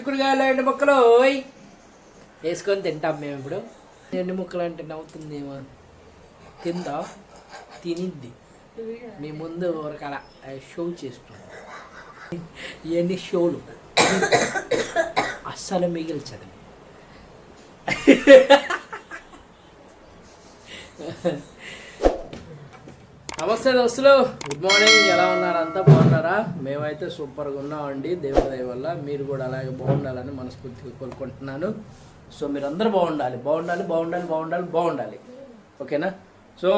చిక్కుడుకాయలు ఎండు ముక్కలు వేసుకొని తింటాం మేము ఇప్పుడు. ఎండు ముక్కలు అంటే నవ్వుతుందేమో, తిందా తినిద్ది మీ ముందు ఒకరకల షో చేస్తున్నాం. ఇవన్నీ షోలు అస్సలు మిగిల్చదు. నమస్తే దోస్తులు, గుడ్ మార్నింగ్. ఎలా ఉన్నారు? అంతా బాగున్నారా? మేమైతే సూపర్గా ఉన్నామండి దేవుడి దయ వల్ల. మీరు కూడా అలాగే బాగుండాలని మనస్ఫూర్తిగా కోరుకుంటున్నాను. సో మీరందరూ బాగుండాలి బాగుండాలి బాగుండాలి బాగుండాలి బాగుండాలి ఓకేనా? సో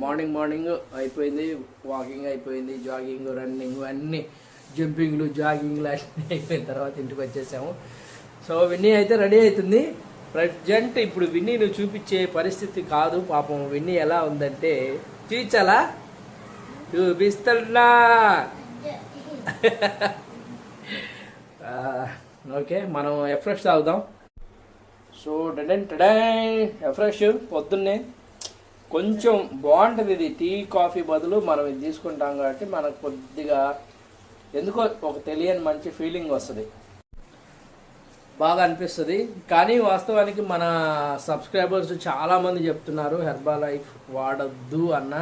మార్నింగ్ అయిపోయింది, వాకింగ్ అయిపోయింది, జాగింగ్, రన్నింగ్ అన్నీ, జంపింగ్లు, జాగింగ్లు అన్నీ అయిపోయిన తర్వాత ఇంటికి వచ్చేసాము. సో విన్నీ అయితే రెడీ అవుతుంది. ప్రజెంట్ ఇప్పుడు విన్నీని చూపించే పరిస్థితి కాదు. పాపం విన్నీ ఎలా ఉందంటే, చూపించాలా? చూపిస్తున్నా. ఓకే, మనం ఎఫ్రెష్ తాగుదాం. సో ఎఫ్రెష్ పొద్దున్నే కొంచెం బాగుంటుంది. ఇది టీ కాఫీ బదులు మనం ఇది తీసుకుంటాం కాబట్టి మనకు కొద్దిగా ఎందుకో ఒక తెలియని మంచి ఫీలింగ్ వస్తుంది, బాగా అనిపిస్తుంది. కానీ వాస్తవానికి మన సబ్స్క్రైబర్స్ చాలామంది చెప్తున్నారు హెర్బా లైఫ్ వాడద్దు అన్న,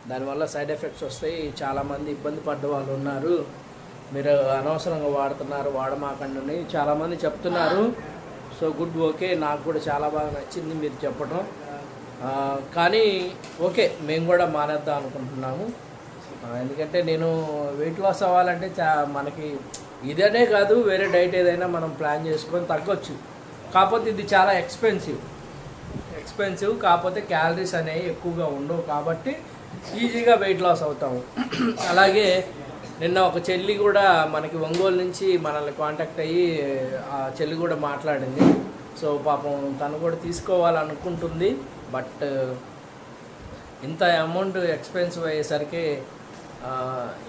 దానివల్ల సైడ్ ఎఫెక్ట్స్ వస్తాయి, చాలామంది ఇబ్బంది పడ్డ వాళ్ళు ఉన్నారు, మీరు అనవసరంగా వాడుతున్నారు, వాడమాకండి చాలామంది చెప్తున్నారు. సో గుడ్, ఓకే, నాకు కూడా చాలా బాగా నచ్చింది మీరు చెప్పడం. కానీ ఓకే, మేము కూడా మానేద్దాం అనుకుంటున్నాము. ఎందుకంటే నేను వెయిట్ లాస్ అవ్వాలంటే మనకి ఇదనే కాదు, వేరే డైట్ ఏదైనా మనం ప్లాన్ చేసుకొని తగ్గొచ్చు. కాకపోతే ఇది చాలా ఎక్స్పెన్సివ్, కాకపోతే క్యాలరీస్ అనేవి ఎక్కువగా ఉండవు కాబట్టి ఈజీగా వెయిట్ లాస్ అవుతాము. అలాగే నిన్న ఒక చెల్లి కూడా మనకి ఒంగోలు నుంచి మనల్ని కాంటాక్ట్ అయ్యి ఆ చెల్లి కూడా మాట్లాడింది. సో పాపం తను కూడా తీసుకోవాలనుకుంటుంది. బట్ ఇంత అమౌంట్ ఎక్స్పెన్సివ్ అయ్యేసరికి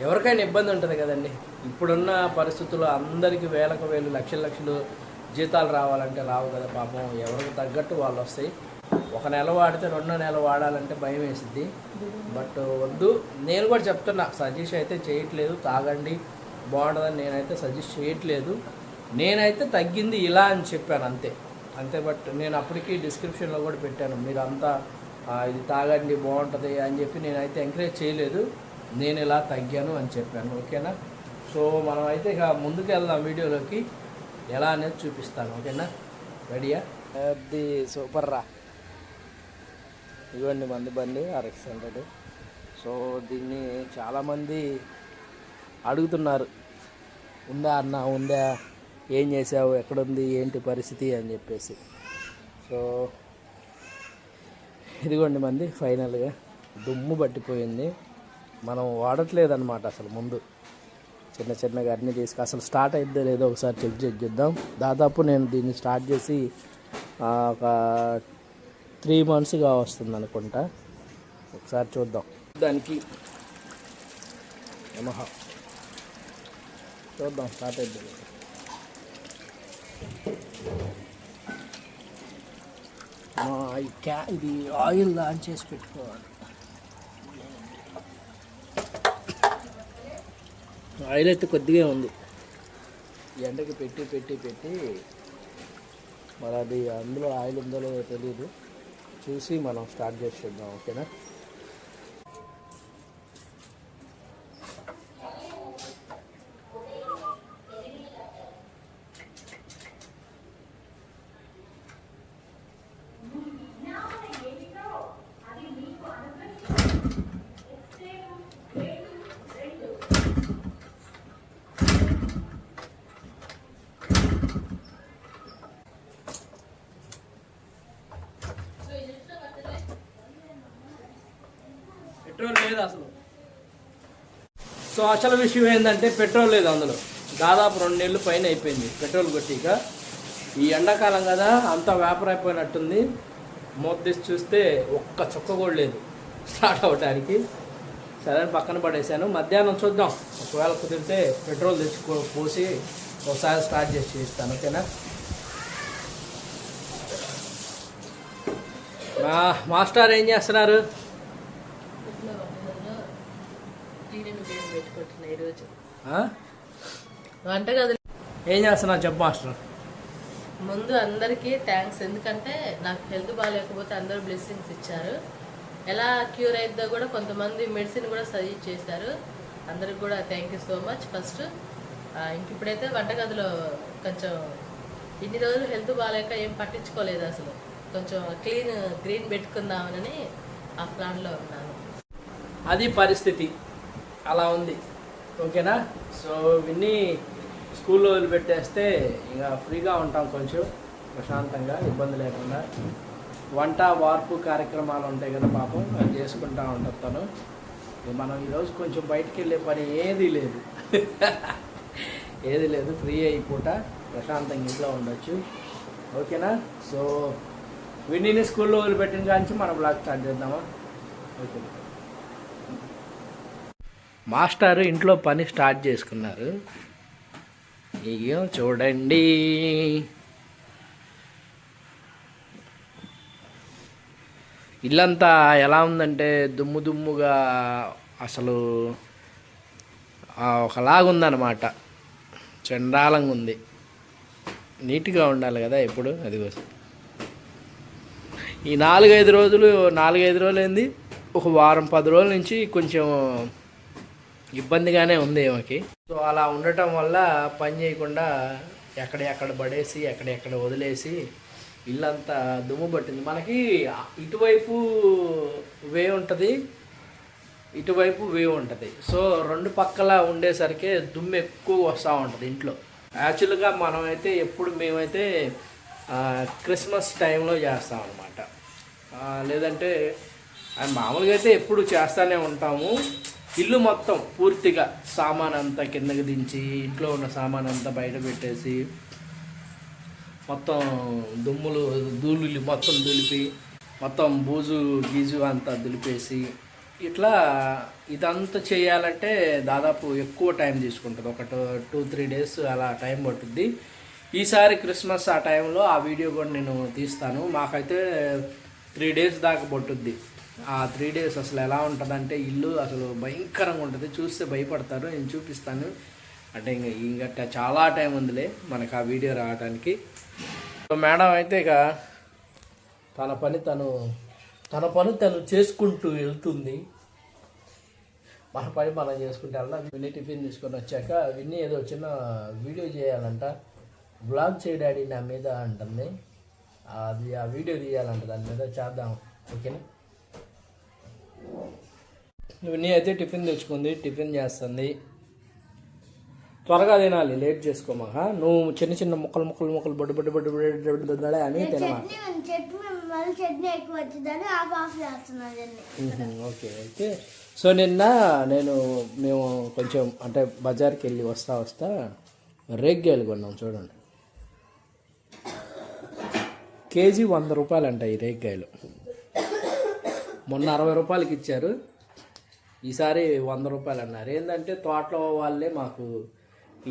ఎవరికైనా ఇబ్బంది ఉంటుంది కదండి. ఇప్పుడున్న పరిస్థితుల్లో అందరికీ వేలకు వేలు లక్షలు జీతాలు రావాలంటే రావు కదా. పాపం ఎవరికి తగ్గట్టు వాళ్ళు వస్తాయి. ఒక నెల వాడితే 2వ నెల వాడాలంటే భయం వేసిద్ది. బట్ వద్దు, నేను కూడా చెప్తున్నా, సజెస్ట్ అయితే చేయట్లేదు, తాగండి బాగుంటుందని నేనైతే సజెస్ట్ చేయట్లేదు. నేనైతే తగ్గింది ఇలా అని చెప్పాను అంతే. బట్ నేను అప్పటికి డిస్క్రిప్షన్లో కూడా పెట్టాను, మీరు అంతా ఇది తాగండి బాగుంటుంది అని చెప్పి నేనైతే ఎంకరేజ్ చేయలేదు. నేను ఇలా తగ్గాను అని చెప్పాను, ఓకేనా? సో మనం అయితే ఇక ముందుకు వెళ్దాం, వీడియోలోకి ఎలా అనేది చూపిస్తాను, ఓకేనా? రెడీయా? అది సూపర్ రా. ఇవ్వండి బండి RX100. సో దీన్ని చాలామంది అడుగుతున్నారు, ఉందా అన్న, ఉందా, ఏం చేసావు, ఎక్కడుంది, ఏంటి పరిస్థితి అని చెప్పేసి. సో ఇదిగోండి మంది, ఫైనల్గా దుమ్ము పట్టిపోయింది. మనం వాడట్లేదన్నమాట అసలు. ముందు చిన్నగా అన్నీ అసలు స్టార్ట్ అయిద్దో లేదో ఒకసారి చెక్ చేద్దాం. దాదాపు నేను దీన్ని స్టార్ట్ చేసి ఒక 3 monthsగా వస్తుంది అనుకుంటా. ఒకసారి చూద్దాం దానికి. చూద్దాం స్టార్ట్ అయిద్దో లేదో. ఇది ఆయిల్ ఆన్ చేసి పెట్టుకోవాలి. ఆయిల్ అయితే కొద్దిగా ఉంది, ఎండకి పెట్టి మరి అది అందులో ఆయిల్ ఉందో లేదో తెలియదు, చూసి మనం స్టార్ట్ చేసి చూద్దాం, ఓకేనా? పెట్రోల్ లేదు అసలు. సో అసలు విషయం ఏంటంటే పెట్రోల్ లేదు అందులో. దాదాపు 2 నెలలు పైన అయిపోయింది పెట్రోల్ కొట్టిక. ఈ ఎండాకాలం కదా, అంతా వేపర్ అయిపోయినట్టుంది. మూత తీసి చూస్తే ఒక్క చుక్క కూడా లేదు స్టార్ట్ అవ్వడానికి. సరే పక్కన పడేసాను. మధ్యాహ్నం చూద్దాం, ఒకవేళ కుదిరితే పెట్రోల్ పోసి ఒకసారి స్టార్ట్ చేసి చూపిస్తాను, ఓకేనా? మాస్టర్ ఏం చేస్తున్నారు? ఏం చేస్తున్నావు చెప్పు మాస్టర్. ముందు అందరికీ థ్యాంక్స్, ఎందుకంటే నాకు హెల్త్ బాగాలేకపోతే అందరూ బ్లెస్సింగ్స్ ఇచ్చారు. ఎలా క్యూర్ అయిద్దో కూడా కొంతమంది మెడిసిన్ కూడా సజెస్ట్ చేశారు. అందరికి కూడా thank you so much. First ఇంక ఇప్పుడైతే వంటగదిలో కొంచెం ఇన్ని రోజులు హెల్త్ బాగాలేక ఏం పట్టించుకోలేదు అసలు. కొంచెం గ్రీన్ పెట్టుకుందామని ఆ ప్లాన్లో ఉన్నాను. అది పరిస్థితి అలా ఉంది. ఓకేనా? సో విన్ని స్కూల్లో వదిలిపెట్టేస్తే ఇంకా ఫ్రీగా ఉంటాం, కొంచెం ప్రశాంతంగా, ఇబ్బంది లేకుండా. వంట వార్పు కార్యక్రమాలు ఉంటాయి కదా పాపం, అది చేసుకుంటూ ఉంటాం. తను మనం ఈరోజు కొంచెం బయటికి వెళ్ళే పని ఏదీ లేదు. ఏది లేదు, ఫ్రీ అయిపోట ప్రశాంతంగా ఇంట్లో ఉండొచ్చు. ఓకేనా? సో విన్నీని స్కూల్లో వదిలిపెట్టిన కానీ మనం బ్లాగ్ స్టార్ట్ చేద్దామా? ఓకే. మాస్టర్ ఇంట్లో పని స్టార్ట్ చేసుకున్నారు. అయ్యో చూడండి, ఇల్లంతా ఎలా ఉందంటే దుమ్ము దుమ్ముగా, అసలు ఒకలాగుందన్నమాట. చండాలంగా ఉంది. నీట్గా ఉండాలి కదా ఎప్పుడు. అదికోసం ఈ 4-5 రోజులు ఏంది, ఒక వారం 10 రోజుల నుంచి కొంచెం ఇబ్బందిగానే ఉంది ఏమకి. సో అలా ఉండటం వల్ల పని చేయకుండా ఎక్కడెక్కడ పడేసి ఎక్కడెక్కడ వదిలేసి ఇల్లంతా దుమ్ము పట్టింది. మనకి ఇటువైపు వే ఉంటుంది, ఇటువైపు వే ఉంటుంది. సో 2 పక్కల ఉండేసరికి దుమ్ము ఎక్కువ వస్తూ ఉంటుంది ఇంట్లో. యాక్చువల్గా మేమైతే క్రిస్మస్ టైంలో చేస్తాం అన్నమాట. లేదంటే మామూలుగా అయితే ఎప్పుడు చేస్తూనే ఉంటాము. ఇల్లు మొత్తం పూర్తిగా సామాన్ అంతా కిందకి దించి, ఇంట్లో ఉన్న సామాన్ అంతా బయట పెట్టేసి, మొత్తం ధూళి మొత్తం దులిపి, మొత్తం బూజు గీజు అంతా దులిపేసి, ఇట్లా ఇదంతా చేయాలంటే దాదాపు ఎక్కువ టైం తీసుకుంటుంది. ఒక 2-3 డేస్ అలా టైం పట్టుద్ది. ఈసారి క్రిస్మస్ ఆ టైంలో ఆ వీడియో కూడా నేను తీస్తాను. మాకైతే 3 డేస్ దాకా పట్టుద్ది. ఆ 3 డేస్ అసలు ఎలా ఉంటుందంటే ఇల్లు అసలు భయంకరంగా ఉంటుంది. చూస్తే భయపడతారు. నేను చూపిస్తాను. అంటే ఇంకా చాలా టైం ఉందిలే మనకు ఆ వీడియో రావడానికి. సో మేడం అయితే ఇక తన పని తను చేసుకుంటూ వెళ్తుంది. మన పని మనం చేసుకుంటే వెళ్దాం. విన్నీ టిఫిన్ తీసుకొని వచ్చాక విన్నీ ఏదో చిన్న వీడియో చేయాలంట, బ్లాగ్ చేయడాడి నా మీద అంటుంది. అది ఆ వీడియో తీయాలంట, దాని మీద చేద్దాం. ఓకేనా? విన్నీ అయితే టిఫిన్ తెచ్చుకుంది, టిఫిన్ చేస్తుంది. త్వరగా తినాలి, లేట్ చేసుకోమా. నువ్వు చిన్న చిన్న ముక్కలు బొడ్డు అని తినమా. Okay okay. సో మేము కొంచెం అంటే బజార్కి వెళ్ళి వస్తా రేగ్గాయలు కొన్నాం. చూడండి, కేజీ 100 రూపాయలు అంట ఈ రేగ్గాయలు. మొన్న 60 రూపాయలకి ఇచ్చారు, ఈసారి 100 రూపాయలు అన్నారు. ఏంటంటే తోటలో వాళ్ళే మాకు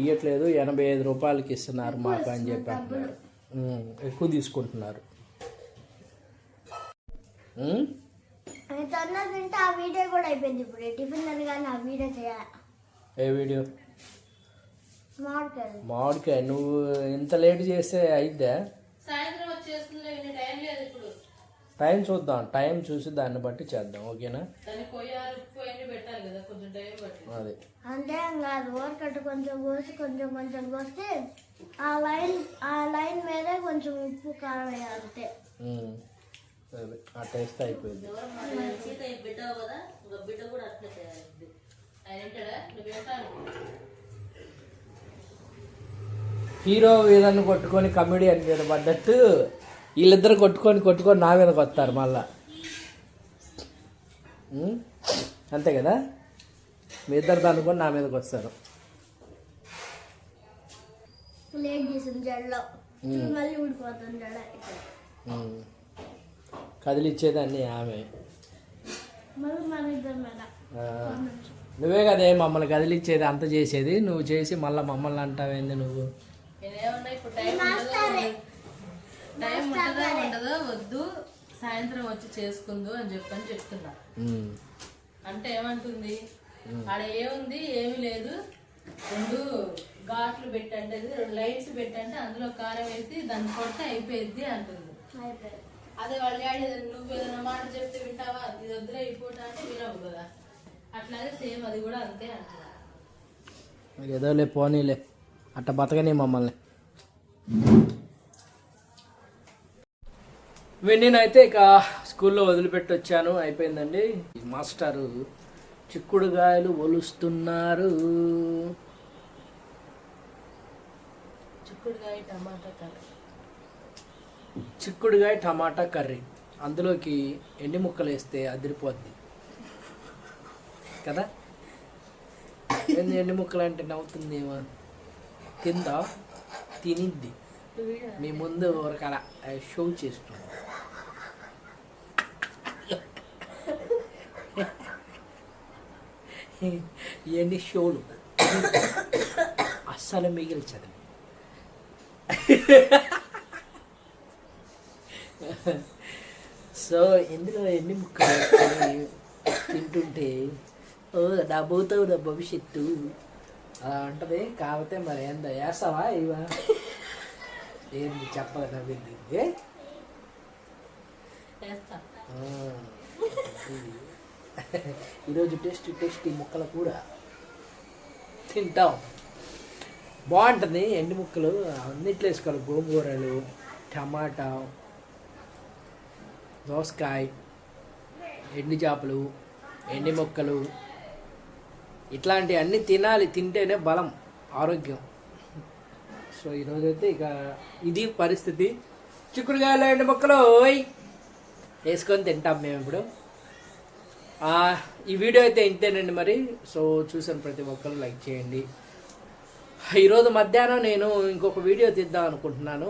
ఇవ్వట్లేదు, 85 రూపాయలకి ఇస్తున్నారు మాకు అని చెప్పి అంటున్నారు. ఎక్కువ తీసుకుంటున్నారు. ఏ వీడియో? మామిడికాయ. నువ్వు ఇంత లేట్ చేస్తే అయిద్దా? టైం చూద్దాం, టైం చూసి దాన్ని బట్టి చేద్దాం. ఓకేనా? అదే అంటే ఊరకట్టు కొంచెం కోసి కొంచెం కోస్తే ఆ లైన్ మీద కొంచెం ఉప్పు కారం వేయాలంటే ఆ టేస్ట్ అయిపోయింది. హీరో వీళ్ళని కొట్టుకొని కమెడియన్ మీద పడ్డట్టు వీళ్ళిద్దరు కొట్టుకొని నా మీదకి వస్తారు మళ్ళా. అంతే కదా? మీ ఇద్దరు అనుకొని నా మీదకి వస్తారు. కదిలిచ్చేదాన్ని ఆమె. నువ్వే కదే మమ్మల్ని కదిలిచ్చేది, అంత చేసేది నువ్వు చేసి మళ్ళీ మమ్మల్ని అంటావేంది నువ్వు? టైం ఉండదో వద్దు, సాయంత్రం వచ్చి చేసుకుందు అని చెప్తున్నా. అంటే ఏమంటుంది, ఆడ ఏముంది, ఏమీ లేదు, 2 ఘాట్లు పెట్టండి, 2 లైట్స్ పెట్టండి, అందులో కారం వేసి దాన్ని కొడితే అయిపోయింది అంటుంది. అయిపోయింది. అదే వాళ్ళ డాడీ నువ్వు ఏదైనా మాట చెప్తే వింటావా, ఇది వద్దులే ఈ పూట అంటే వినవు కదా, అట్లాగే సేమ్ అది కూడా అంతే అంటున్నారు. ఏదోలే పోనీలే అట్ట బతకని మమ్మల్ని. నేనైతే ఇక స్కూల్లో వదిలిపెట్టి వచ్చాను, అయిపోయిందండి. మాస్టారు చిక్కుడుగాయలు ఒలుస్తున్నారు. చిక్కుడుగాయ టమాటా కర్రీ, అందులోకి ఎండి ముక్కలు వేస్తే అదిరిపోద్ది కదా. ఎండి ముక్కలు అంటే నవ్వుతుందేమో, కింద తినిద్ది. మీ ముందు ఒక అలా షో చేస్తుంది. ఇవన్నీ షోలు అస్సలు మిగిల్చదు. సో ఇందులో ఎన్ని ముక్కలు తింటుంటే ఓ డబ్బుతావు నా భవిష్యత్తు అలా ఉంటుంది. కాకపోతే మరి ఎంత వేస్తావా ఇవా ఏంది చెప్పాలి నవ్వింది. ఈరోజు టేస్టీ ముక్కలు కూడా తింటాం, బాగుంటుంది. ఎండు ముక్కలు అన్నిట్లో వేసుకోవాలి, గోంగూరలు, టమాటా, దోసకాయ, ఎండు చేపలు, ఎండి ముక్కలు, ఇట్లాంటివి అన్నీ తినాలి, తింటేనే బలం, ఆరోగ్యం. సో ఈరోజైతే ఇక ఇది పరిస్థితి. చిక్కుడుకాయలు ఎండు ముక్కలు వేసుకొని తింటాం మేము ఇప్పుడు. ఈ వీడియో అయితే ఇంతేనండి మరి. సో చూసిన ప్రతి ఒక్కరు లైక్ చేయండి. ఈరోజు మధ్యాహ్నం నేను ఇంకొక వీడియో తీద్దాం అనుకుంటున్నాను.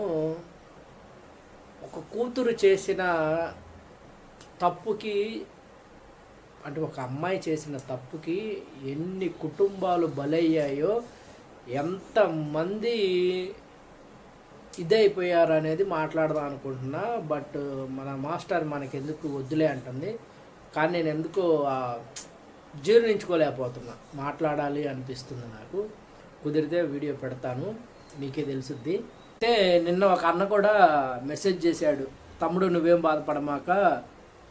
ఒక కూతురు చేసిన తప్పుకి, అంటే ఒక అమ్మాయి చేసిన తప్పుకి ఎన్ని కుటుంబాలు బలయ్యాయో, ఎంతమంది ఇదైపోయారు అనేది మాట్లాడదాం అనుకుంటున్నా. బట్ మన మాస్టర్ మనకెందుకు వద్దులే అంటుంది, కానీ నేను ఎందుకో జీర్ణించుకోలేకపోతున్నా, మాట్లాడాలి అనిపిస్తుంది నాకు. కుదిరితే వీడియో పెడతాను, మీకే తెలుసుద్ది. అయితే నిన్న ఒక అన్న కూడా మెసేజ్ చేశాడు, తమ్ముడు నువ్వేం బాధపడమాక,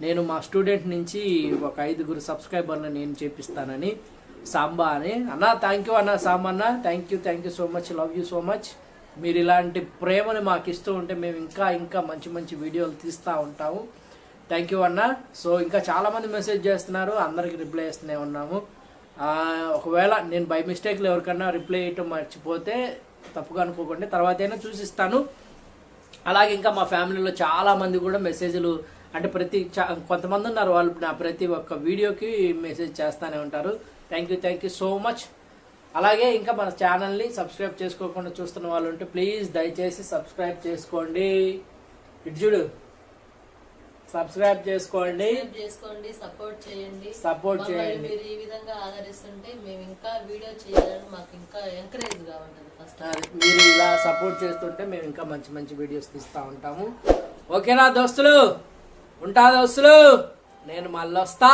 నేను మా స్టూడెంట్ నుంచి ఒక 5 సబ్స్క్రైబర్లు నేను చేపిస్తానని, సాంబా అని. అన్న థ్యాంక్ యూ అన్న, సాంబా అన్న, thank you so much, love you so much. మీరు ఇలాంటి ప్రేమని మాకు ఇస్తూ ఉంటే మేము ఇంకా మంచి వీడియోలు తీస్తూ ఉంటాము. థ్యాంక్ యూ అన్న. సో ఇంకా చాలామంది మెసేజ్ చేస్తున్నారు, అందరికి రిప్లై చేస్తూనే ఉన్నాము. ఒకవేళ నేను బై మిస్టేక్లో ఎవరికన్నా రిప్లై చేయటం మర్చిపోతే తప్పుగా అనుకోకండి, తర్వాత అయినా చూసిస్తాను. అలాగే ఇంకా మా ఫ్యామిలీలో చాలామంది కూడా మెసేజ్లు, అంటే కొంతమంది ఉన్నారు, వాళ్ళు నా ప్రతి ఒక్క వీడియోకి మెసేజ్ చేస్తూనే ఉంటారు. Thank you so much. అలాగే ఇంకా మన ఛానల్ని సబ్స్క్రైబ్ చేసుకోకుండా చూస్తున్న వాళ్ళు ఉంటే ప్లీజ్ దయచేసి సబ్స్క్రైబ్ చేసుకోండి. ఇటు చూడు, సబ్స్క్రైబ్ చేసుకోండి, సపోర్ట్ చేయండి. మీరు ఈ విధంగా ఆదరిస్తుంటే మేము ఇంకా వీడియో చేయాలని మాకు ఇంకా ఎంకరేజ్ గా ఉంటుంది. ఫస్ట్ మీరు ఇలా సపోర్ట్ చేస్తుంటే మేము ఇంకా మంచి వీడియోస్ తీస్తూ ఉంటాము. ఓకేనా దోస్తులు, ఉంటా దోస్తులు, నేను మళ్ళీ వస్తా.